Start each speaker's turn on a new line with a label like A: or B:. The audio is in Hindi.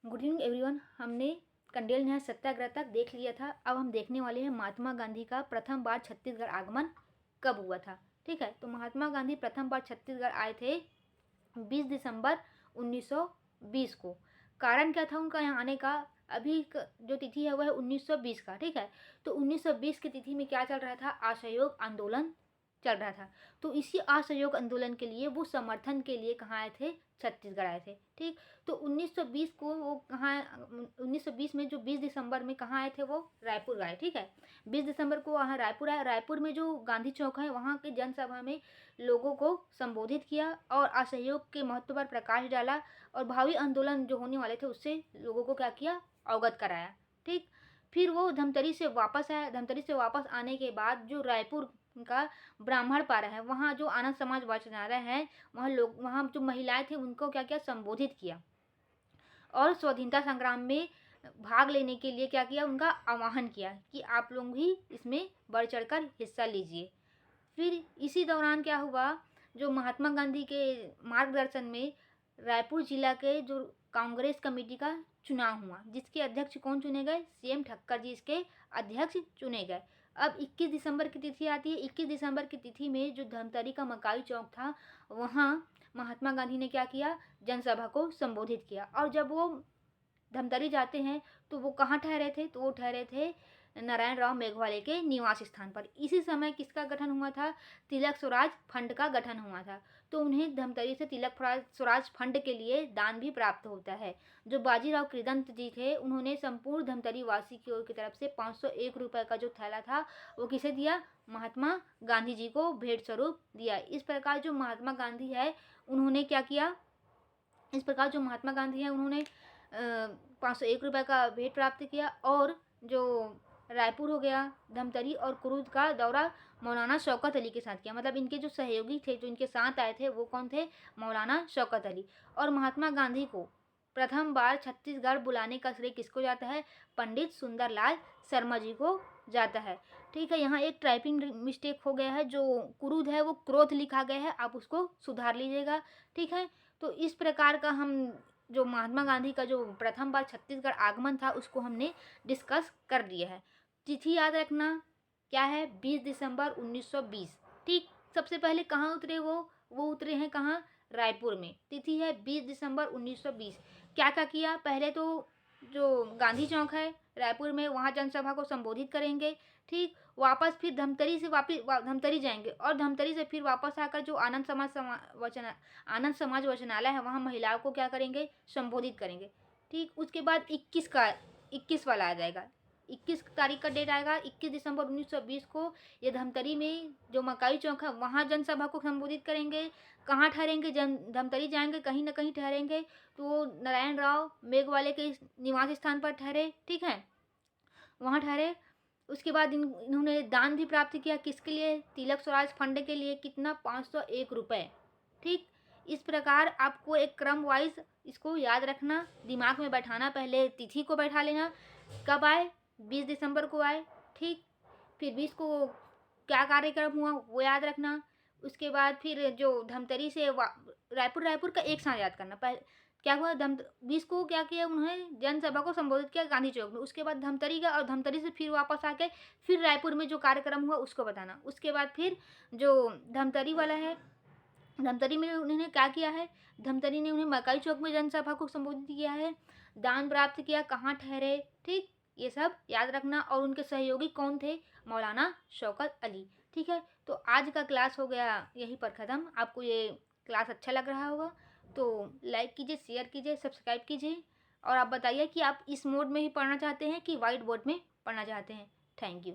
A: Good evening everyone. हमने कंडेल न्याय सत्याग्रह तक देख लिया था। अब हम देखने वाले हैं महात्मा गांधी का प्रथम बार छत्तीसगढ़ आगमन कब हुआ था। ठीक है, तो महात्मा गांधी प्रथम बार छत्तीसगढ़ आए थे 20 दिसंबर 1920 को। कारण क्या था उनका यहाँ आने का? अभी जो तिथि है वह है 1920 का। ठीक है, तो 1920 की तिथि में क्या चल रहा था? असहयोग आंदोलन चल रहा था। तो इसी असहयोग आंदोलन के लिए वो समर्थन के लिए कहाँ आए थे? छत्तीसगढ़ आए थे। ठीक, तो 1920 को वो कहाँ, 1920 में जो 20 दिसंबर में कहाँ आए थे? वो रायपुर आए। ठीक है, 20 दिसंबर को वहाँ रायपुर आए। रायपुर में जो गांधी चौक है वहाँ की जनसभा में लोगों को संबोधित किया और असहयोग के महत्व पर प्रकाश डाला और भावी आंदोलन जो होने वाले थे उससे लोगों को क्या किया? अवगत कराया। ठीक, फिर वो धमतरी से वापस आया। धमतरी से वापस आने के बाद जो रायपुर का ब्राह्मण पारा है वहाँ जो आनंद समाज वाचनालय है वहाँ जो महिलाएं थे उनको क्या किया? संबोधित किया और स्वाधीनता संग्राम में भाग लेने के लिए क्या किया? उनका आह्वान किया कि आप लोग भी इसमें बढ़ चढ़कर हिस्सा लीजिए। फिर इसी दौरान क्या हुआ? जो महात्मा गांधी के मार्गदर्शन में रायपुर जिला के जो कांग्रेस कमेटी का चुनाव हुआ, जिसके अध्यक्ष कौन चुने गए? सीएम ठक्कर जी इसके अध्यक्ष चुने गए। अब 21 दिसंबर की तिथि आती है। 21 दिसंबर की तिथि में जो धमतरी का मकाई चौक था वहाँ महात्मा गांधी ने क्या किया? जनसभा को संबोधित किया। और जब वो धमतरी जाते हैं तो वो कहाँ ठहरे थे? तो वो ठहरे थे नारायण राव मेघवाले के निवास स्थान पर। इसी समय किसका गठन हुआ था? तिलक स्वराज फंड का गठन हुआ था। तो उन्हें धमतरी से तिलक स्वराज फंड के लिए दान भी प्राप्त होता है। जो बाजीराव कृदंत जी थे उन्होंने संपूर्ण धमतरी वासी की ओर की तरफ से 501 रुपए का जो थैला था वो किसे दिया? महात्मा गांधी जी को भेंट स्वरूप दिया। इस प्रकार जो महात्मा गांधी है उन्होंने क्या किया? इस प्रकार जो महात्मा गांधी है उन्होंने 501 रुपये का भेंट प्राप्त किया। और जो रायपुर हो गया, धमतरी और कुरुद का दौरा मौलाना शौकत अली के साथ किया। मतलब इनके जो सहयोगी थे जो इनके साथ आए थे वो कौन थे? मौलाना शौकत अली। और महात्मा गांधी को प्रथम बार छत्तीसगढ़ बुलाने का श्रेय किसको जाता है? पंडित सुंदरलाल शर्मा जी को जाता है। ठीक है, यहाँ एक टाइपिंग मिस्टेक हो गया है। जो कुरुद है वो क्रोध लिखा गया है, आप उसको सुधार लीजिएगा। ठीक है, तो इस प्रकार का हम जो महात्मा गांधी का जो प्रथम बार छत्तीसगढ़ आगमन था उसको हमने डिस्कस कर दिया है। तिथि याद रखना क्या है? 20 दिसंबर 1920। ठीक, सबसे पहले कहाँ उतरे वो उतरे हैं कहाँ? रायपुर में। तिथि है 20 दिसंबर 1920। क्या क्या किया? पहले तो जो गांधी चौक है रायपुर में वहाँ जनसभा को संबोधित करेंगे। ठीक, वापस फिर धमतरी से धमतरी जाएंगे और धमतरी से फिर वापस आकर जो आनंद समाज वचनालय है वहाँ महिलाओं को क्या करेंगे? संबोधित करेंगे। ठीक, उसके बाद 21 वाला आ जाएगा। 21 तारीख का डेट आएगा। 21 दिसंबर 1920 को ये धमतरी में जो मकाई चौक है वहाँ जनसभा को संबोधित करेंगे। कहाँ ठहरेंगे? धमतरी जाएंगे, कहीं ना कहीं ठहरेंगे। तो वो नारायण राव मेघवाले के निवास स्थान पर ठहरे। ठीक है, वहाँ ठहरे। उसके बाद इन्होंने दान भी प्राप्त किया। किसके लिए? तिलक स्वराज फंड के लिए। कितना? 501 रुपये। ठीक, इस प्रकार आपको एक क्रम वाइज इसको याद रखना, दिमाग में बैठाना। पहले तिथि को बैठा लेना, कब आए? 20 दिसंबर को आए। ठीक, फिर 20 को क्या कार्यक्रम हुआ वो याद रखना। उसके बाद फिर जो धमतरी से रायपुर का एक साथ याद करना। पहले क्या हुआ? 20 को क्या किया उन्होंने? जनसभा को संबोधित किया गांधी चौक में। उसके बाद धमतरी का और धमतरी से फिर वापस आके फिर रायपुर में जो कार्यक्रम हुआ उसको बताना। उसके बाद फिर जो धमतरी वाला है, धमतरी में उन्होंने क्या किया है? धमतरी ने उन्हें मकाई चौक में जनसभा को संबोधित किया है, दान प्राप्त किया, कहाँ ठहरे। ठीक, ये सब याद रखना। और उनके सहयोगी कौन थे? मौलाना शौकत अली। ठीक है, तो आज का क्लास हो गया यहीं पर ख़त्म। आपको ये क्लास अच्छा लग रहा होगा तो लाइक कीजिए, शेयर कीजिए, सब्सक्राइब कीजिए। और आप बताइए कि आप इस मोड में ही पढ़ना चाहते हैं कि वाइट बोर्ड में पढ़ना चाहते हैं। Thank you.